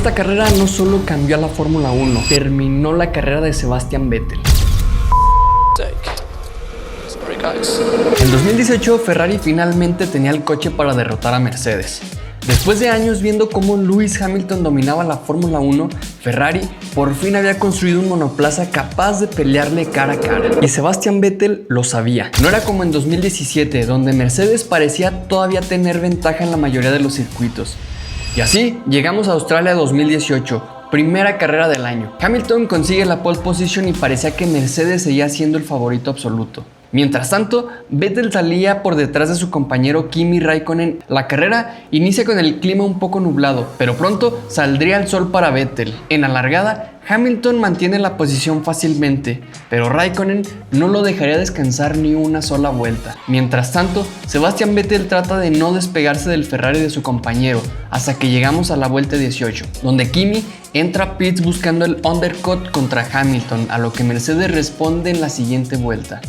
esta carrera no solo cambió a la Fórmula 1, terminó la carrera de Sebastian Vettel. En 2018, Ferrari finalmente tenía el coche para derrotar a Mercedes. Después de años viendo cómo Lewis Hamilton dominaba la Fórmula 1, Ferrari por fin había construido un monoplaza capaz de pelearle cara a cara. Y Sebastian Vettel lo sabía. No era como en 2017, donde Mercedes parecía todavía tener ventaja en la mayoría de los circuitos. Y así llegamos a Australia 2018, primera carrera del año. Hamilton consigue la pole position y parecía que Mercedes seguía siendo el favorito absoluto. Mientras tanto, Vettel salía por detrás de su compañero Kimi Räikkönen. La carrera inicia con el clima un poco nublado, pero pronto saldría el sol para Vettel. En la largada, Hamilton mantiene la posición fácilmente, pero Räikkönen no lo dejaría descansar ni una sola vuelta. Mientras tanto, Sebastian Vettel trata de no despegarse del Ferrari de su compañero, hasta que llegamos a la vuelta 18, donde Kimi entra a pits buscando el undercut contra Hamilton, a lo que Mercedes responde en la siguiente vuelta.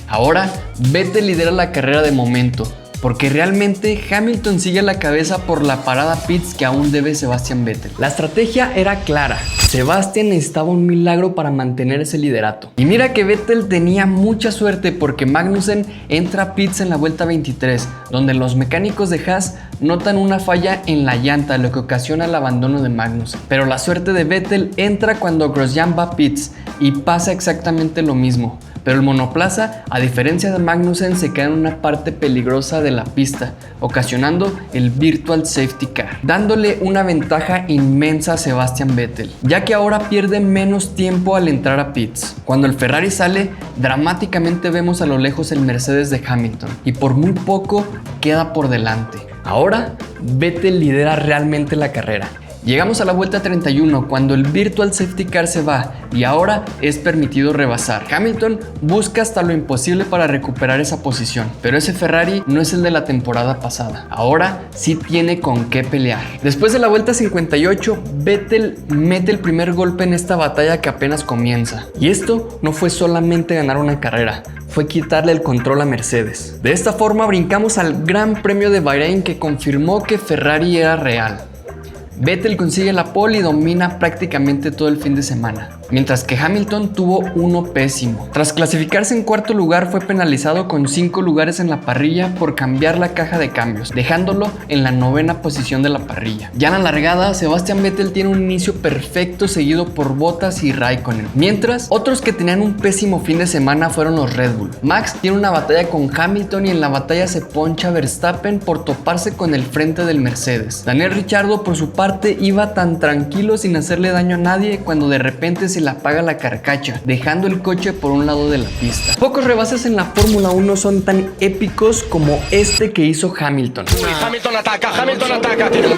Ahora, Vettel lidera la carrera de momento, porque realmente Hamilton sigue a la cabeza por la parada pits que aún debe Sebastian Vettel. La estrategia era clara, Sebastian necesitaba un milagro para mantener ese liderato. Y mira que Vettel tenía mucha suerte porque Magnussen entra a pits en la vuelta 23, donde los mecánicos de Haas notan una falla en la llanta, lo que ocasiona el abandono de Magnussen. Pero la suerte de Vettel entra cuando Grosjean va a pits y pasa exactamente lo mismo. Pero el monoplaza, a diferencia de Magnussen, se queda en una parte peligrosa de la pista, ocasionando el Virtual Safety Car, dándole una ventaja inmensa a Sebastian Vettel, ya que ahora pierde menos tiempo al entrar a pits. Cuando el Ferrari sale, dramáticamente vemos a lo lejos el Mercedes de Hamilton, y por muy poco queda por delante. Ahora, Vettel lidera realmente la carrera. Llegamos a la vuelta 31 cuando el Virtual Safety Car se va y ahora es permitido rebasar. Hamilton busca hasta lo imposible para recuperar esa posición, pero ese Ferrari no es el de la temporada pasada. Ahora sí tiene con qué pelear. Después de la vuelta 58, Vettel mete el primer golpe en esta batalla que apenas comienza. Y esto no fue solamente ganar una carrera, fue quitarle el control a Mercedes. De esta forma brincamos al Gran Premio de Bahrein, que confirmó que Ferrari era real. Vettel consigue la pole y domina prácticamente todo el fin de semana, mientras que Hamilton tuvo uno pésimo. Tras clasificarse en cuarto lugar, fue penalizado con 5 lugares en la parrilla por cambiar la caja de cambios, dejándolo en la 9ª posición de la parrilla. Ya en la largada, Sebastian Vettel tiene un inicio perfecto seguido por Bottas y Räikkönen, mientras otros que tenían un pésimo fin de semana fueron los Red Bull. Max tiene una batalla con Hamilton y en la batalla se poncha Verstappen por toparse con el frente del Mercedes. Daniel Ricciardo, por su parte, iba tan tranquilo sin hacerle daño a nadie cuando de repente se le apaga la carcacha, dejando el coche por un lado de la pista. Pocos rebases en la Fórmula 1 son tan épicos como este que hizo Hamilton. Hamilton ataca.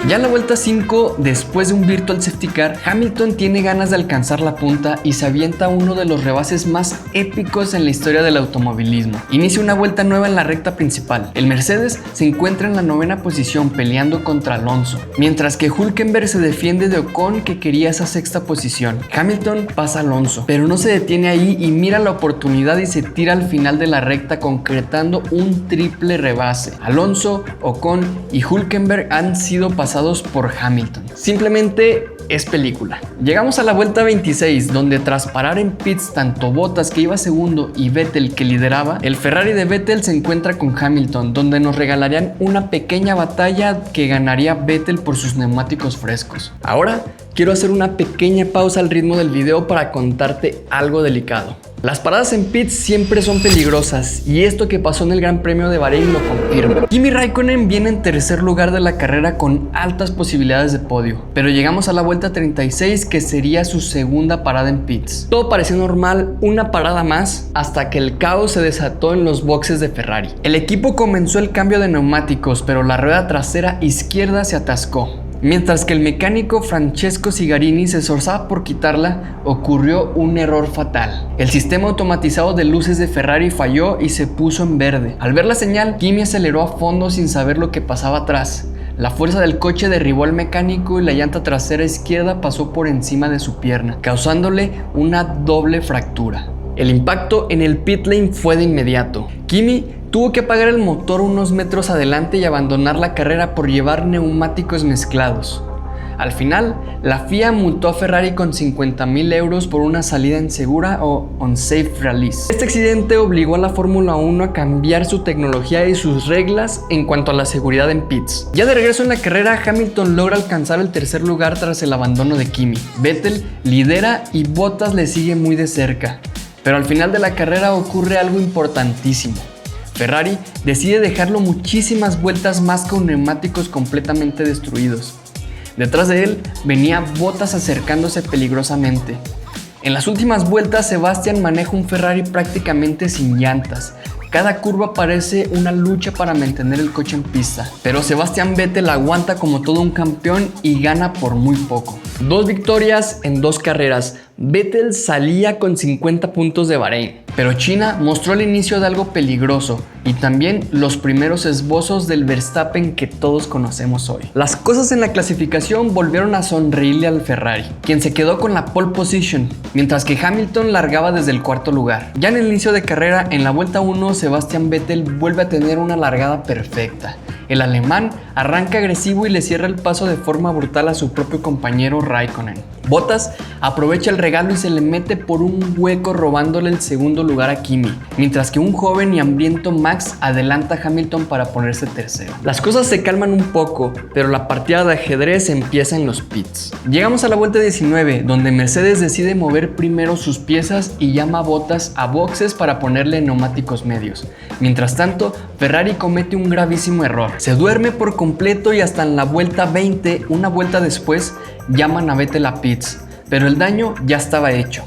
Ya en la vuelta 5, después de un Virtual Safety Car, Hamilton tiene ganas de alcanzar la punta y se avienta uno de los rebases más épicos en la historia del automovilismo. Inicia una vuelta nueva en la recta principal. El Mercedes se encuentra en la 9ª posición peleando contra Alonso, mientras que Hülkenberg se defiende de Ocon, que quería esa 6ª posición. Hamilton pasa a Alonso, pero no se detiene ahí y mira la oportunidad y se tira al final de la recta, concretando un triple rebase. Alonso, Ocon y Hülkenberg han sido pasados por Hamilton. Simplemente es película. Llegamos a la vuelta 26, donde tras parar en pits tanto Bottas, que iba segundo, y Vettel, que lideraba, el Ferrari de Vettel se encuentra con Hamilton, donde nos regalarían una pequeña batalla que ganaría Vettel por sus neumáticos frescos. Ahora quiero hacer una pequeña pausa al ritmo del video para contarte algo delicado. Las paradas en pits siempre son peligrosas y esto que pasó en el Gran Premio de Bahrein lo confirma. Kimi Räikkönen viene en tercer lugar de la carrera con altas posibilidades de podio, pero llegamos a la vuelta 36, que sería su segunda parada en pits. Todo parecía normal, una parada más, hasta que el caos se desató en los boxes de Ferrari. El equipo comenzó el cambio de neumáticos, pero la rueda trasera izquierda se atascó. Mientras que el mecánico Francesco Cigarini se esforzaba por quitarla, ocurrió un error fatal. El sistema automatizado de luces de Ferrari falló y se puso en verde. Al ver la señal, Kimi aceleró a fondo sin saber lo que pasaba atrás. La fuerza del coche derribó al mecánico y la llanta trasera izquierda pasó por encima de su pierna, causándole una doble fractura. El impacto en el pit lane fue de inmediato. Kimi tuvo que apagar el motor unos metros adelante y abandonar la carrera por llevar neumáticos mezclados. Al final, la FIA multó a Ferrari con 50.000 euros por una salida insegura o unsafe release. Este accidente obligó a la Fórmula 1 a cambiar su tecnología y sus reglas en cuanto a la seguridad en pits. Ya de regreso en la carrera, Hamilton logra alcanzar el tercer lugar tras el abandono de Kimi. Vettel lidera y Bottas le sigue muy de cerca. Pero al final de la carrera ocurre algo importantísimo. Ferrari decide dejarlo muchísimas vueltas más con neumáticos completamente destruidos. Detrás de él venía Bottas acercándose peligrosamente. En las últimas vueltas, Sebastian maneja un Ferrari prácticamente sin llantas. Cada curva parece una lucha para mantener el coche en pista, pero Sebastian Vettel aguanta como todo un campeón y gana por muy poco. 2 victorias en 2 carreras. Vettel salía con 50 puntos de Bahrein, pero China mostró el inicio de algo peligroso y también los primeros esbozos del Verstappen que todos conocemos hoy. Las cosas en la clasificación volvieron a sonreírle al Ferrari, quien se quedó con la pole position, mientras que Hamilton largaba desde el cuarto lugar. Ya en el inicio de carrera, en la vuelta 1, Sebastian Vettel vuelve a tener una largada perfecta. El alemán arranca agresivo y le cierra el paso de forma brutal a su propio compañero Raikkonen. Bottas aprovecha el regalo y se le mete por un hueco robándole el segundo lugar a Kimi, mientras que un joven y hambriento Max adelanta a Hamilton para ponerse tercero. Las cosas se calman un poco, pero la partida de ajedrez empieza en los pits. Llegamos a la vuelta 19, donde Mercedes decide mover primero sus piezas y llama a Bottas a boxes para ponerle neumáticos medios. Mientras tanto, Ferrari comete un gravísimo error. Se duerme por completo y hasta en la vuelta 20, una vuelta después, llaman a Vettel a pits, pero el daño ya estaba hecho.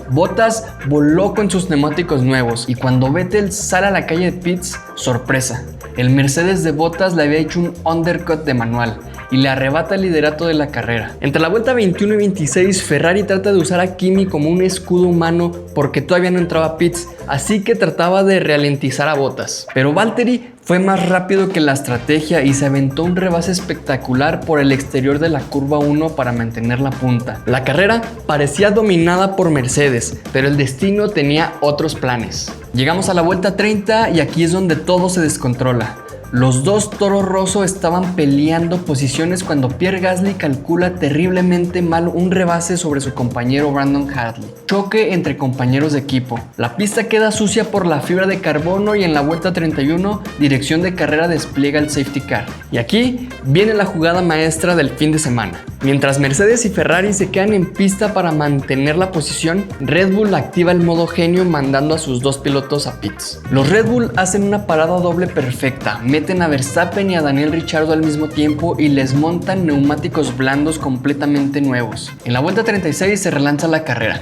Bottas voló con sus neumáticos nuevos y cuando Vettel sale a la calle de pits, sorpresa, el Mercedes de Bottas le había hecho un undercut de manual y le arrebata el liderato de la carrera. Entre la vuelta 21 y 26, Ferrari trata de usar a Kimi como un escudo humano porque todavía no entraba a pits, así que trataba de ralentizar a Bottas. Pero Valtteri fue más rápido que la estrategia y se aventó un rebase espectacular por el exterior de la curva 1 para mantener la punta. La carrera parecía dominada por Mercedes, pero el destino tenía otros planes. Llegamos a la vuelta 30 y aquí es donde todo se descontrola. Los dos Toro Rosso estaban peleando posiciones cuando Pierre Gasly calcula terriblemente mal un rebase sobre su compañero Brandon Hartley. Choque entre compañeros de equipo. La pista queda sucia por la fibra de carbono y en la vuelta 31, dirección de carrera despliega el safety car. Y aquí viene la jugada maestra del fin de semana. Mientras Mercedes y Ferrari se quedan en pista para mantener la posición, Red Bull activa el modo genio mandando a sus dos pilotos a pits. Los Red Bull hacen una parada doble perfecta, meten a Verstappen y a Daniel Ricciardo al mismo tiempo y les montan neumáticos blandos completamente nuevos. En la vuelta 36 se relanza la carrera.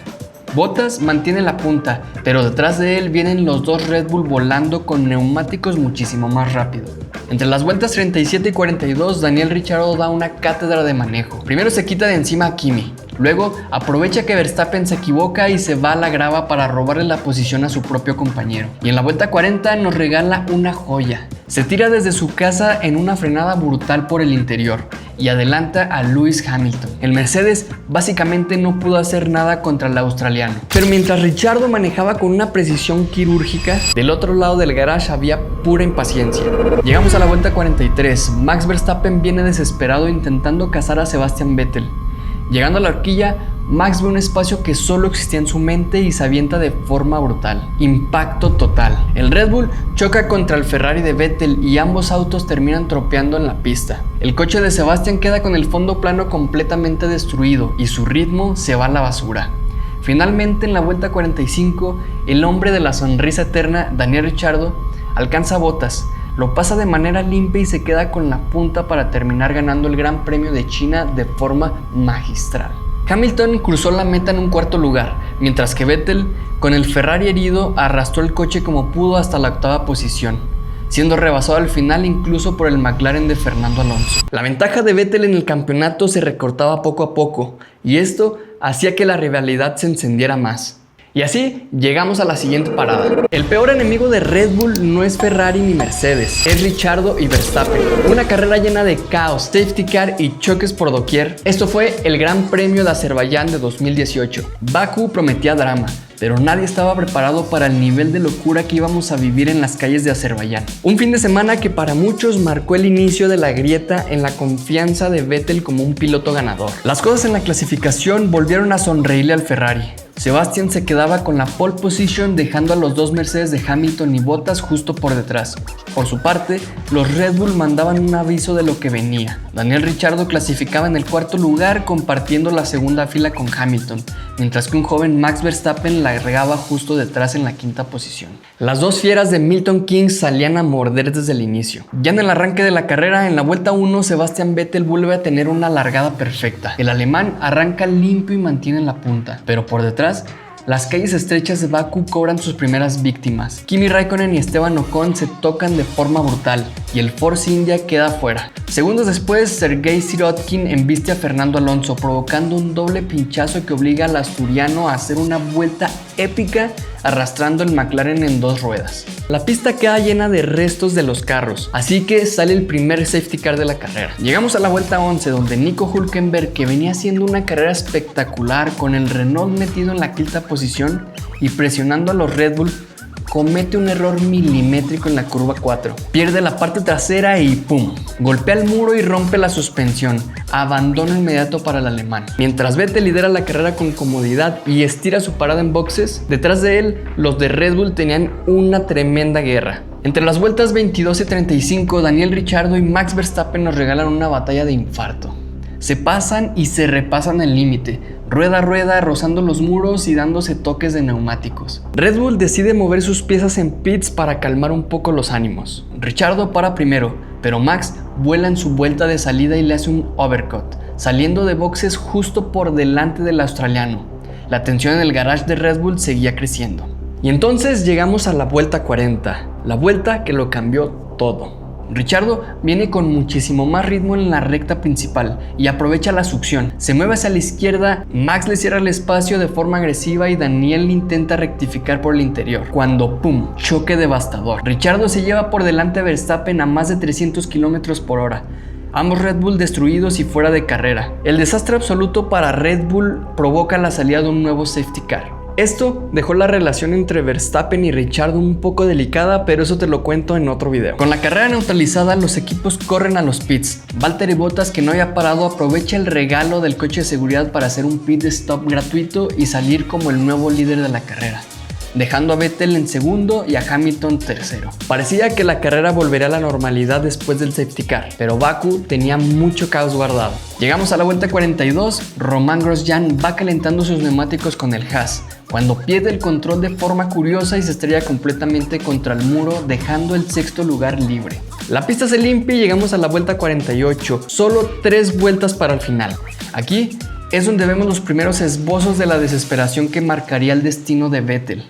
Bottas mantiene la punta, pero detrás de él vienen los dos Red Bull volando con neumáticos muchísimo más rápido. Entre las vueltas 37 y 42, Daniel Ricciardo da una cátedra de manejo. Primero se quita de encima a Kimi, luego aprovecha que Verstappen se equivoca y se va a la grava para robarle la posición a su propio compañero. Y en la vuelta 40 nos regala una joya. Se tira desde su casa en una frenada brutal por el interior y adelanta a Lewis Hamilton. El Mercedes básicamente no pudo hacer nada contra el australiano. Pero mientras Ricciardo manejaba con una precisión quirúrgica, del otro lado del garage había pura impaciencia. Llegamos a la vuelta 43. Max Verstappen viene desesperado intentando cazar a Sebastian Vettel. Llegando a la horquilla, Max ve un espacio que solo existía en su mente y se avienta de forma brutal. Impacto total. El Red Bull choca contra el Ferrari de Vettel y ambos autos terminan tropeando en la pista. El coche de Sebastian queda con el fondo plano completamente destruido y su ritmo se va a la basura. Finalmente, en la vuelta 45, el hombre de la sonrisa eterna, Daniel Ricciardo, alcanza a Bottas. Lo pasa de manera limpia y se queda con la punta para terminar ganando el Gran Premio de China de forma magistral. Hamilton cruzó la meta en un cuarto lugar, mientras que Vettel, con el Ferrari herido, arrastró el coche como pudo hasta la octava posición, siendo rebasado al final incluso por el McLaren de Fernando Alonso. La ventaja de Vettel en el campeonato se recortaba poco a poco, y esto hacía que la rivalidad se encendiera más. Y así llegamos a la siguiente parada. El peor enemigo de Red Bull no es Ferrari ni Mercedes, es Ricciardo y Verstappen. Una carrera llena de caos, safety car y choques por doquier. Esto fue el Gran Premio de Azerbaiyán de 2018. Bakú prometía drama, pero nadie estaba preparado para el nivel de locura que íbamos a vivir en las calles de Azerbaiyán. Un fin de semana que para muchos marcó el inicio de la grieta en la confianza de Vettel como un piloto ganador. Las cosas en la clasificación volvieron a sonreírle al Ferrari. Sebastián se quedaba con la pole position, dejando a los dos Mercedes de Hamilton y Bottas justo por detrás. Por su parte, los Red Bull mandaban un aviso de lo que venía. Daniel Ricciardo clasificaba en el cuarto lugar, compartiendo la segunda fila con Hamilton, mientras que un joven Max Verstappen la regaba justo detrás en la quinta posición. Las dos fieras de Milton Keynes salían a morder desde el inicio. Ya en el arranque de la carrera, en la vuelta 1, Sebastian Vettel vuelve a tener una largada perfecta. El alemán arranca limpio y mantiene la punta, pero por detrás, las calles estrechas de Bakú cobran sus primeras víctimas. Kimi Raikkonen y Esteban Ocon se tocan de forma brutal y el Force India queda fuera. Segundos después, Sergei Sirotkin embiste a Fernando Alonso, provocando un doble pinchazo que obliga al asturiano a hacer una vuelta épica arrastrando el McLaren en dos ruedas. La pista queda llena de restos de los carros, así que sale el primer safety car de la carrera. Llegamos a la vuelta 11, donde Nico Hülkenberg, que venía haciendo una carrera espectacular con el Renault metido en la quinta posición y presionando a los Red Bull, comete un error milimétrico en la curva 4. Pierde la parte trasera y ¡pum! Golpea el muro y rompe la suspensión. Abandono inmediato para el alemán. Mientras Vettel lidera la carrera con comodidad y estira su parada en boxes, detrás de él, los de Red Bull tenían una tremenda guerra. Entre las vueltas 22 y 35, Daniel Ricciardo y Max Verstappen nos regalan una batalla de infarto. Se pasan y se repasan el límite, rueda a rueda, rozando los muros y dándose toques de neumáticos. Red Bull decide mover sus piezas en pits para calmar un poco los ánimos. Ricciardo para primero, pero Max vuela en su vuelta de salida y le hace un overcut, saliendo de boxes justo por delante del australiano. La tensión en el garage de Red Bull seguía creciendo. Y entonces llegamos a la vuelta 40, la vuelta que lo cambió todo. Ricciardo viene con muchísimo más ritmo en la recta principal y aprovecha la succión. Se mueve hacia la izquierda, Max le cierra el espacio de forma agresiva y Daniel intenta rectificar por el interior. Cuando ¡pum! Choque devastador. Ricciardo se lleva por delante a Verstappen a más de 300 km por hora. Ambos Red Bull destruidos y fuera de carrera. El desastre absoluto para Red Bull provoca la salida de un nuevo safety car. Esto dejó la relación entre Verstappen y Ricciardo un poco delicada, pero eso te lo cuento en otro video. Con la carrera neutralizada, los equipos corren a los pits. Valtteri Bottas, que no había parado, aprovecha el regalo del coche de seguridad para hacer un pit stop gratuito y salir como el nuevo líder de la carrera, dejando a Vettel en segundo y a Hamilton tercero. Parecía que la carrera volvería a la normalidad después del safety car, pero Bakú tenía mucho caos guardado. Llegamos a la vuelta 42, Romain Grosjean va calentando sus neumáticos con el Haas, cuando pierde el control de forma curiosa y se estrella completamente contra el muro, dejando el sexto lugar libre. La pista se limpia y llegamos a la vuelta 48, solo 3 vueltas para el final. Aquí es donde vemos los primeros esbozos de la desesperación que marcaría el destino de Vettel.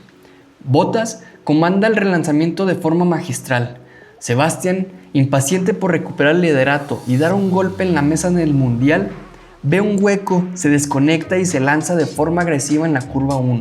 Bottas comanda el relanzamiento de forma magistral. Sebastián, impaciente por recuperar el liderato y dar un golpe en la mesa del mundial, ve un hueco, se desconecta y se lanza de forma agresiva en la curva 1.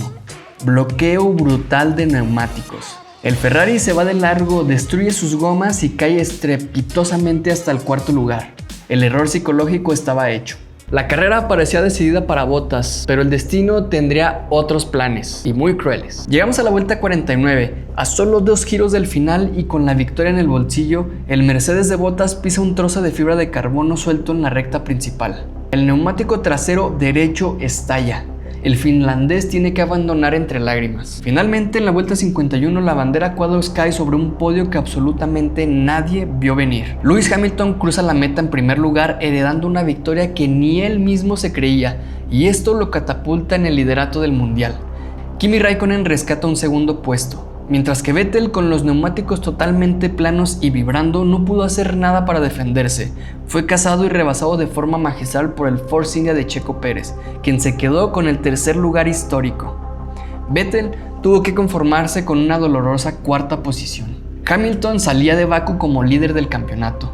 Bloqueo brutal de neumáticos. El Ferrari se va de largo, destruye sus gomas y cae estrepitosamente hasta el cuarto lugar. El error psicológico estaba hecho. La carrera parecía decidida para Bottas, pero el destino tendría otros planes, y muy crueles. Llegamos a la vuelta 49, a solo 2 giros del final y con la victoria en el bolsillo, el Mercedes de Bottas pisa un trozo de fibra de carbono suelto en la recta principal. El neumático trasero derecho estalla. El finlandés tiene que abandonar entre lágrimas. Finalmente, en la vuelta 51, la bandera cuadros cae sobre un podio que absolutamente nadie vio venir. Lewis Hamilton cruza la meta en primer lugar, heredando una victoria que ni él mismo se creía, y esto lo catapulta en el liderato del mundial. Kimi Raikkonen rescata un segundo puesto, mientras que Vettel, con los neumáticos totalmente planos y vibrando, no pudo hacer nada para defenderse. Fue cazado y rebasado de forma magistral por el Force India de Checo Pérez, quien se quedó con el tercer lugar histórico. Vettel tuvo que conformarse con una dolorosa cuarta posición. Hamilton salía de Bakú como líder del campeonato.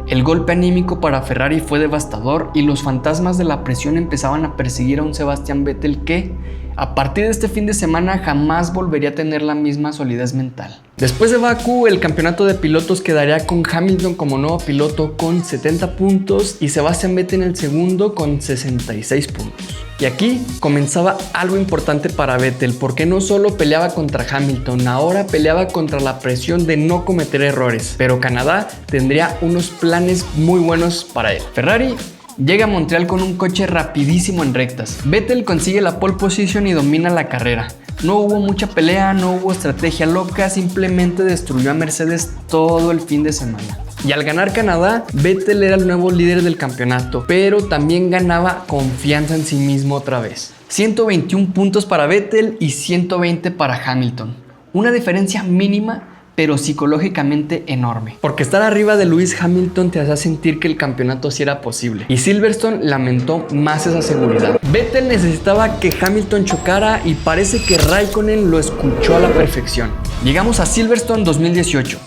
El golpe anímico para Ferrari fue devastador y los fantasmas de la presión empezaban a perseguir a un Sebastian Vettel que, A partir de este fin de semana jamás volvería a tener la misma solidez mental. Después de Bakú, el campeonato de pilotos quedaría con Hamilton como nuevo piloto con 70 puntos y Sebastian Vettel en el segundo con 66 puntos. Y aquí comenzaba algo importante para Vettel, porque no solo peleaba contra Hamilton, ahora peleaba contra la presión de no cometer errores. Pero Canadá tendría unos planes muy buenos para él. Ferrari llega a Montreal con un coche rapidísimo en rectas. Vettel consigue la pole position y domina la carrera. No hubo mucha pelea, no hubo estrategia loca, simplemente destruyó a Mercedes todo el fin de semana. Y al ganar Canadá, Vettel era el nuevo líder del campeonato, pero también ganaba confianza en sí mismo otra vez. 121 puntos para Vettel y 120 para Hamilton. Una diferencia mínima, pero psicológicamente enorme. Porque estar arriba de Lewis Hamilton te hacía sentir que el campeonato sí era posible. Y Silverstone lamentó más esa seguridad. Vettel necesitaba que Hamilton chocara y parece que Raikkonen lo escuchó a la perfección. Llegamos a Silverstone 2018.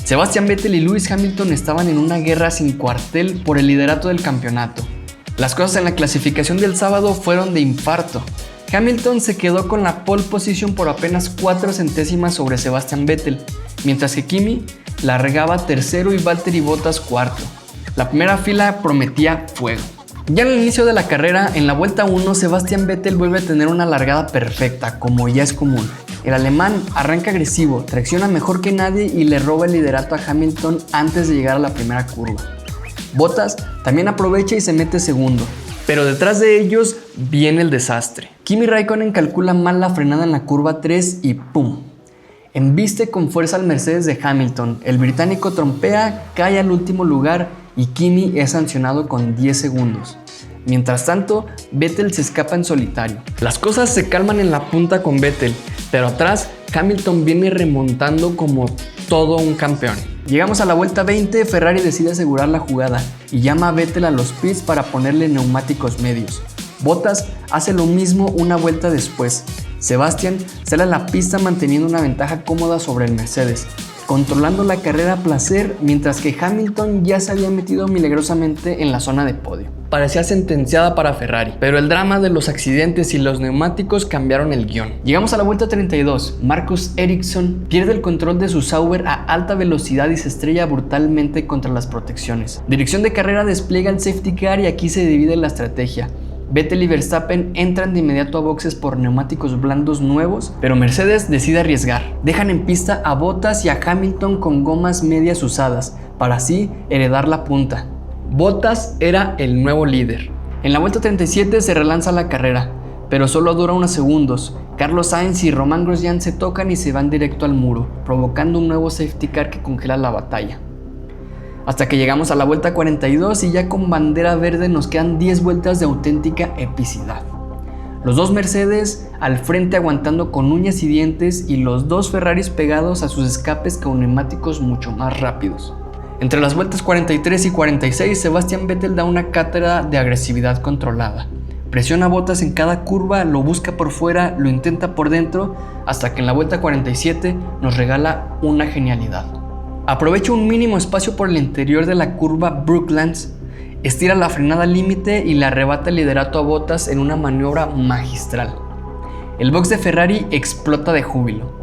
Sebastian Vettel y Lewis Hamilton estaban en una guerra sin cuartel por el liderato del campeonato. Las cosas en la clasificación del sábado fueron de infarto. Hamilton se quedó con la pole position por apenas 4 centésimas sobre Sebastian Vettel, mientras que Kimi largaba tercero y Valtteri Bottas cuarto. La primera fila prometía fuego. Ya en el inicio de la carrera, en la vuelta 1, Sebastian Vettel vuelve a tener una largada perfecta, como ya es común. El alemán arranca agresivo, tracciona mejor que nadie y le roba el liderato a Hamilton antes de llegar a la primera curva. Bottas también aprovecha y se mete segundo, pero detrás de ellos viene el desastre. Kimi Raikkonen calcula mal la frenada en la curva 3 y ¡pum! Embiste con fuerza al Mercedes de Hamilton, el británico trompea, cae al último lugar y Kimi es sancionado con 10 segundos. Mientras tanto, Vettel se escapa en solitario. Las cosas se calman en la punta con Vettel, pero atrás Hamilton viene remontando como todo un campeón. Llegamos a la vuelta 20, Ferrari decide asegurar la jugada y llama a Vettel a los pits para ponerle neumáticos medios. Bottas hace lo mismo una vuelta después. Sebastian sale a la pista manteniendo una ventaja cómoda sobre el Mercedes, controlando la carrera a placer, mientras que Hamilton ya se había metido milagrosamente en la zona de podio. Parecía sentenciada para Ferrari, pero el drama de los accidentes y los neumáticos cambiaron el guión. Llegamos a la vuelta 32, Marcus Ericsson pierde el control de su Sauber a alta velocidad y se estrella brutalmente contra las protecciones. Dirección de carrera despliega el safety car y aquí se divide la estrategia. Vettel y Verstappen entran de inmediato a boxes por neumáticos blandos nuevos, pero Mercedes decide arriesgar. Dejan en pista a Bottas y a Hamilton con gomas medias usadas, para así heredar la punta. Bottas era el nuevo líder. En la vuelta 37 se relanza la carrera, pero solo dura unos segundos. Carlos Sainz y Romain Grosjean se tocan y se van directo al muro, provocando un nuevo safety car que congela la batalla. Hasta que llegamos a la vuelta 42 y ya con bandera verde nos quedan 10 vueltas de auténtica epicidad. Los dos Mercedes al frente aguantando con uñas y dientes y los dos Ferraris pegados a sus escapes con neumáticos mucho más rápidos. Entre las vueltas 43 y 46, Sebastian Vettel da una cátedra de agresividad controlada. Presiona a Bottas en cada curva, lo busca por fuera, lo intenta por dentro, hasta que en la vuelta 47 nos regala una genialidad. Aprovecha un mínimo espacio por el interior de la curva Brooklands, estira la frenada al límite y le arrebata el liderato a Bottas en una maniobra magistral. El box de Ferrari explota de júbilo.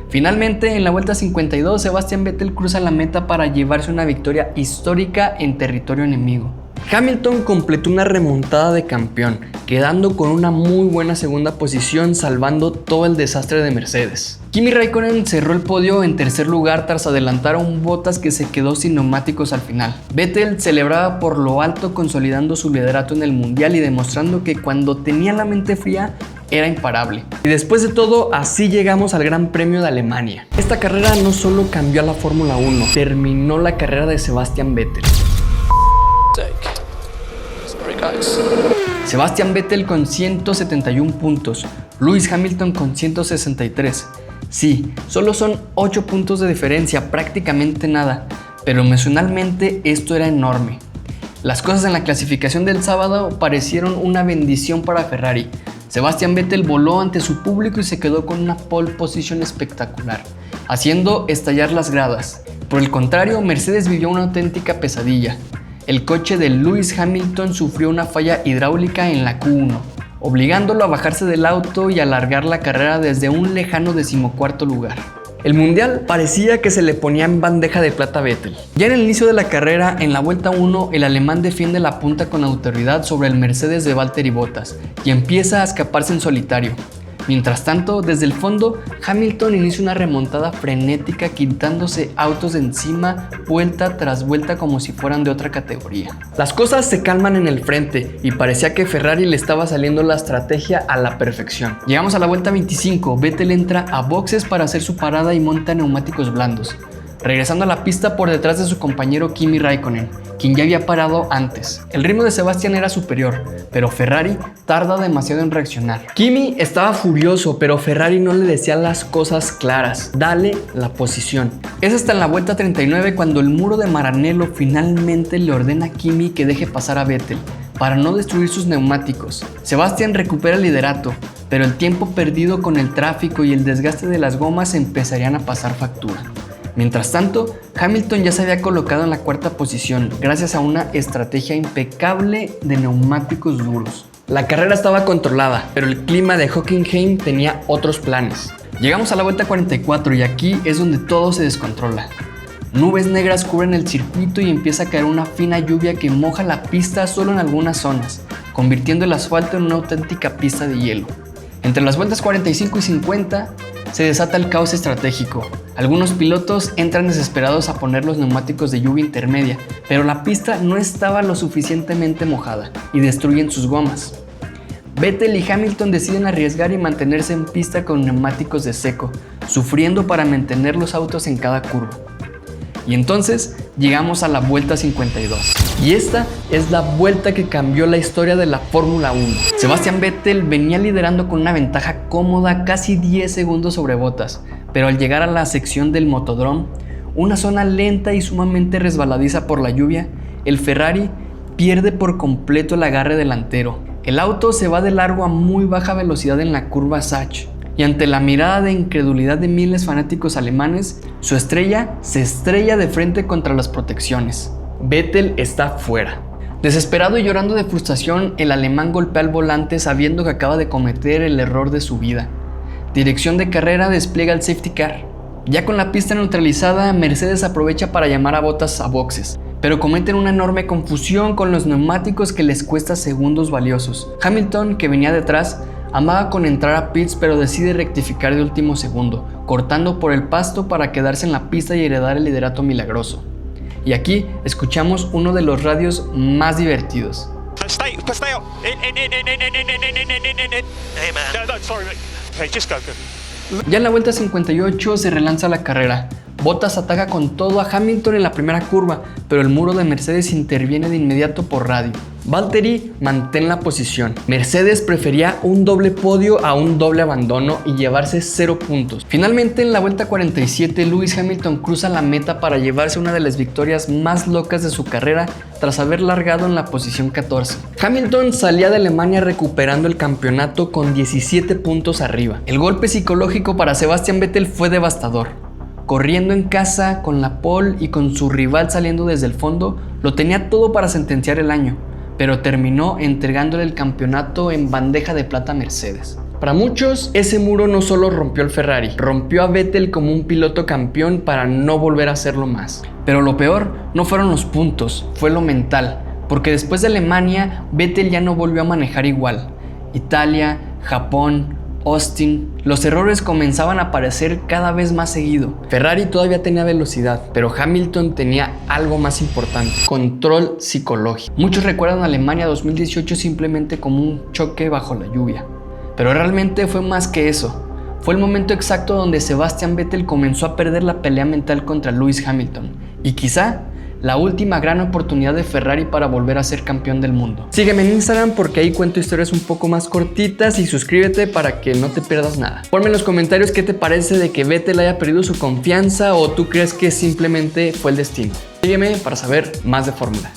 Finalmente, en la vuelta 52, Sebastian Vettel cruza la meta para llevarse una victoria histórica en territorio enemigo. Hamilton completó una remontada de campeón, quedando con una muy buena segunda posición, salvando todo el desastre de Mercedes. Kimi Raikkonen cerró el podio en tercer lugar tras adelantar a un Bottas que se quedó sin neumáticos al final. Vettel celebraba por lo alto, consolidando su liderato en el mundial y demostrando que cuando tenía la mente fría era imparable. Y después de todo, así llegamos al Gran Premio de Alemania. Esta carrera no solo cambió a la Fórmula 1, terminó la carrera de Sebastian Vettel. Sebastian Vettel con 171 puntos, Lewis Hamilton con 163. Sí, solo son 8 puntos de diferencia, prácticamente nada, pero emocionalmente esto era enorme. Las cosas en la clasificación del sábado parecieron una bendición para Ferrari. Sebastian Vettel voló ante su público y se quedó con una pole position espectacular, haciendo estallar las gradas. Por el contrario, Mercedes vivió una auténtica pesadilla. El coche de Lewis Hamilton sufrió una falla hidráulica en la Q1. obligándolo a bajarse del auto y alargar la carrera desde un lejano 14º lugar. El mundial parecía que se le ponía en bandeja de plata a Vettel. Ya en el inicio de la carrera, en la vuelta 1, el alemán defiende la punta con autoridad sobre el Mercedes de Valtteri Bottas y empieza a escaparse en solitario. Mientras tanto, desde el fondo, Hamilton inicia una remontada frenética quitándose autos de encima vuelta tras vuelta como si fueran de otra categoría. Las cosas se calman en el frente y parecía que Ferrari le estaba saliendo la estrategia a la perfección. Llegamos a la vuelta 25, Vettel entra a boxes para hacer su parada y monta neumáticos blandos, regresando a la pista por detrás de su compañero Kimi Raikkonen, quien ya había parado antes. El ritmo de Sebastián era superior, pero Ferrari tarda demasiado en reaccionar. Kimi estaba furioso, pero Ferrari no le decía las cosas claras: dale la posición. Es hasta en la vuelta 39 cuando el muro de Maranello finalmente le ordena a Kimi que deje pasar a Vettel para no destruir sus neumáticos. Sebastián recupera el liderato, pero el tiempo perdido con el tráfico y el desgaste de las gomas empezarían a pasar factura. Mientras tanto, Hamilton ya se había colocado en la 4ª posición gracias a una estrategia impecable de neumáticos duros. La carrera estaba controlada, pero el clima de Hockenheim tenía otros planes. Llegamos a la vuelta 44 y aquí es donde todo se descontrola. Nubes negras cubren el circuito y empieza a caer una fina lluvia que moja la pista solo en algunas zonas, convirtiendo el asfalto en una auténtica pista de hielo. Entre las vueltas 45 y 50 se desata el caos estratégico. Algunos pilotos entran desesperados a poner los neumáticos de lluvia intermedia, pero la pista no estaba lo suficientemente mojada y destruyen sus gomas. Vettel y Hamilton deciden arriesgar y mantenerse en pista con neumáticos de seco, sufriendo para mantener los autos en cada curva. Y entonces llegamos a la vuelta 52. Y esta es la vuelta que cambió la historia de la Fórmula 1. Sebastian Vettel venía liderando con una ventaja cómoda, casi 10 segundos sobre Bottas, pero al llegar a la sección del Motodrome, una zona lenta y sumamente resbaladiza por la lluvia, el Ferrari pierde por completo el agarre delantero. El auto se va de largo a muy baja velocidad en la curva Sachs. Y ante la mirada de incredulidad de miles de fanáticos alemanes, su estrella se estrella de frente contra las protecciones. Vettel está fuera. Desesperado y llorando de frustración, el alemán golpea el volante sabiendo que acaba de cometer el error de su vida. Dirección de carrera despliega el safety car. Ya con la pista neutralizada, Mercedes aprovecha para llamar a Bottas a boxes, pero cometen una enorme confusión con los neumáticos que les cuesta segundos valiosos. Hamilton, que venía detrás, amaba con entrar a pits, pero decide rectificar de último segundo, cortando por el pasto para quedarse en la pista y heredar el liderato milagroso. Y aquí escuchamos uno de los radios más divertidos. Stay out. Hey, man. No, sorry, mate. Hey, just go. Ya en la vuelta 58 se relanza la carrera. Bottas ataca con todo a Hamilton en la primera curva, pero el muro de Mercedes interviene de inmediato por radio. Valtteri mantén la posición. Mercedes prefería un doble podio a un doble abandono y llevarse 0 puntos. Finalmente, en la vuelta 47, Lewis Hamilton cruza la meta para llevarse una de las victorias más locas de su carrera tras haber largado en la posición 14. Hamilton salía de Alemania recuperando el campeonato con 17 puntos arriba. El golpe psicológico para Sebastian Vettel fue devastador. Corriendo en casa, con la pole y con su rival saliendo desde el fondo, lo tenía todo para sentenciar el año, pero terminó entregándole el campeonato en bandeja de plata a Mercedes. Para muchos, ese muro no solo rompió el Ferrari, rompió a Vettel como un piloto campeón para no volver a hacerlo más. Pero lo peor no fueron los puntos, fue lo mental, porque después de Alemania, Vettel ya no volvió a manejar igual. Italia, Japón, Austin, los errores comenzaban a aparecer cada vez más seguido. Ferrari todavía tenía velocidad, pero Hamilton tenía algo más importante: control psicológico. Muchos recuerdan a Alemania 2018 simplemente como un choque bajo la lluvia, pero realmente fue más que eso. Fue el momento exacto donde Sebastian Vettel comenzó a perder la pelea mental contra Lewis Hamilton, y quizá la última gran oportunidad de Ferrari para volver a ser campeón del mundo. Sígueme en Instagram porque ahí cuento historias un poco más cortitas y suscríbete para que no te pierdas nada. Ponme en los comentarios qué te parece de que Vettel haya perdido su confianza o tú crees que simplemente fue el destino. Sígueme para saber más de Fórmula.